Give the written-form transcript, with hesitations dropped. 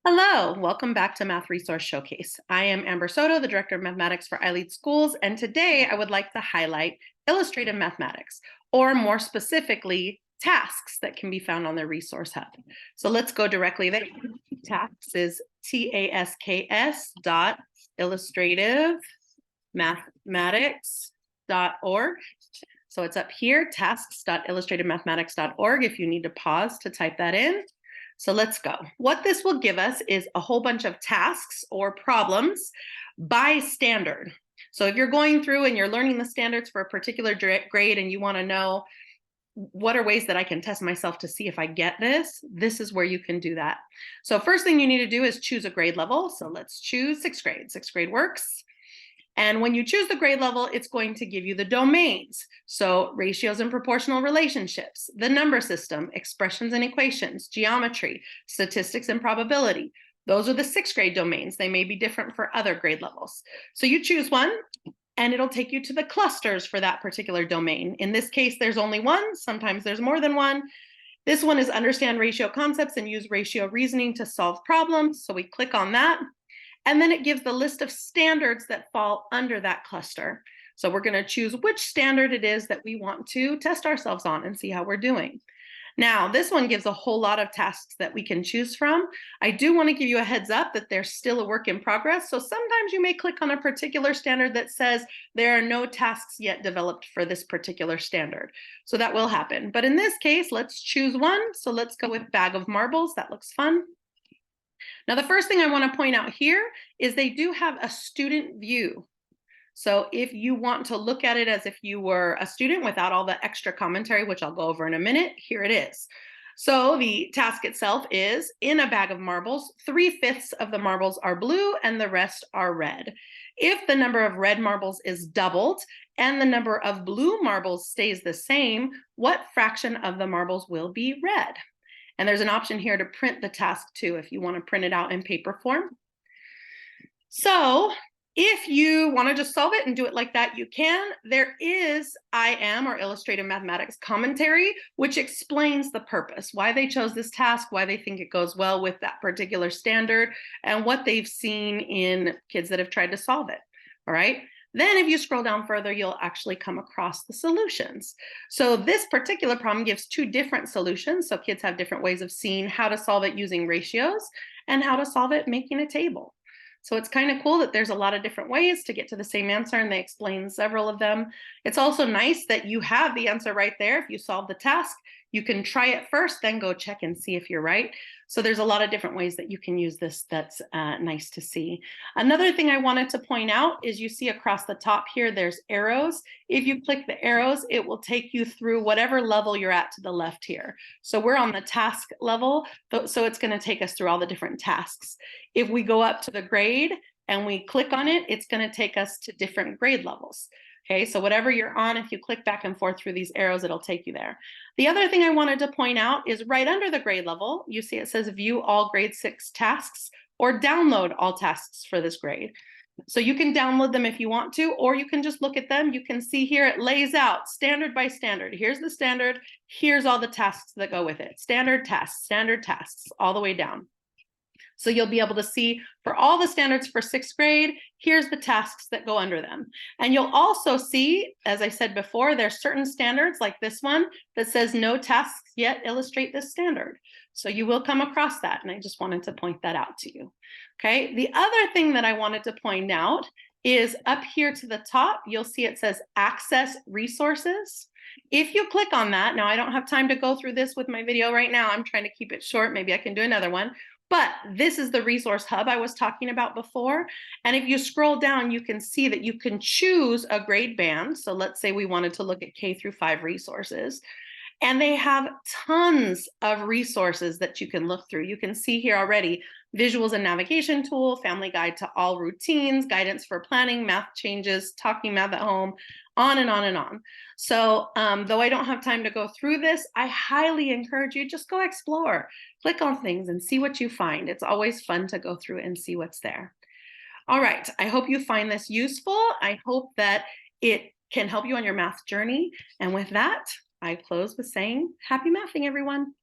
Hello, welcome back to Math Resource Showcase. I am Amber Soto, the Director of Mathematics for iLead Schools, and today I would like to highlight Illustrative Mathematics, or more specifically, tasks that can be found on the Resource Hub. So let's go directly there. Tasks is TASKS dot IllustrativeMathematics.org. So it's up here, tasks.illustrativemathematics.org, if you need to pause to type that in. So let's go. What this will give us is a whole bunch of tasks or problems by standard. So if you're going through and you're learning the standards for a particular grade and you want to know what are ways that I can test myself to see if I get this, this is where you can do that. So first thing you need to do is choose a grade level. So let's choose sixth grade. Sixth grade works. And when you choose the grade level, it's going to give you the domains. So ratios and proportional relationships, the number system, expressions and equations, geometry, statistics and probability. Those are the sixth grade domains. They may be different for other grade levels. So you choose one and it'll take you to the clusters for that particular domain. In this case, there's only one. Sometimes there's more than one. This one is understand ratio concepts and use ratio reasoning to solve problems. So we click on that. And then it gives the list of standards that fall under that cluster. So we're going to choose which standard it is that we want to test ourselves on and see how we're doing. Now, this one gives a whole lot of tasks that we can choose from. I do want to give you a heads up that there's still a work in progress. So sometimes you may click on a particular standard that says there are no tasks yet developed for this particular standard. So that will happen. But in this case, let's choose one. So let's go with bag of marbles. That looks fun. Now, the first thing I want to point out here is they do have a student view. So if you want to look at it as if you were a student without all the extra commentary, which I'll go over in a minute, here it is. So the task itself is in a bag of marbles, 3/5 of the marbles are blue and the rest are red. If the number of red marbles is doubled and the number of blue marbles stays the same, what fraction of the marbles will be red? And there's an option here to print the task too, if you want to print it out in paper form. So if you want to just solve it and do it like that, you can. There is IM, or Illustrative Mathematics commentary, which explains the purpose, why they chose this task, why they think it goes well with that particular standard, and what they've seen in kids that have tried to solve it. All right. Then if you scroll down further, you'll actually come across the solutions. So this particular problem gives two different solutions. So kids have different ways of seeing how to solve it using ratios and how to solve it making a table. So it's kind of cool that there's a lot of different ways to get to the same answer, and they explain several of them. It's also nice that you have the answer right there. If you solve the task, you can try it first, then go check and see if you're right. So there's a lot of different ways that you can use this. That's nice to see. Another thing I wanted to point out is you see across the top here, there's arrows. If you click the arrows, it will take you through whatever level you're at to the left here. So we're on the task level, so it's going to take us through all the different tasks. If we go up to the grade and we click on it, it's going to take us to different grade levels. Okay, so whatever you're on, if you click back and forth through these arrows, it'll take you there. The other thing I wanted to point out is right under the grade level, you see it says view all grade 6 tasks or download all tasks for this grade. So you can download them if you want to, or you can just look at them. You can see here it lays out standard by standard. Here's the standard. Here's all the tasks that go with it. Standard tasks, all the way down. So you'll be able to see for all the standards for 6th grade, here's the tasks that go under them. And you'll also see, as I said before, there's certain standards like this one that says no tasks yet illustrate this standard. So you will come across that, and I just wanted to point that out to you. Okay, the other thing that I wanted to point out is up here to the top, you'll see it says access resources. If you click on that, now I don't have time to go through this with my video right now. I'm trying to keep it short. Maybe I can do another one. But this is the resource hub I was talking about before. And if you scroll down, you can see that you can choose a grade band. So let's say we wanted to look at K-5 resources. And they have tons of resources that you can look through. You can see here already, visuals and navigation tool, family guide to all routines, guidance for planning, math changes, talking math at home, on and on and on. So though I don't have time to go through this, I highly encourage you, just go explore, click on things and see what you find. It's always fun to go through and see what's there. All right, I hope you find this useful. I hope that it can help you on your math journey. And with that, I close with saying happy mathing, everyone.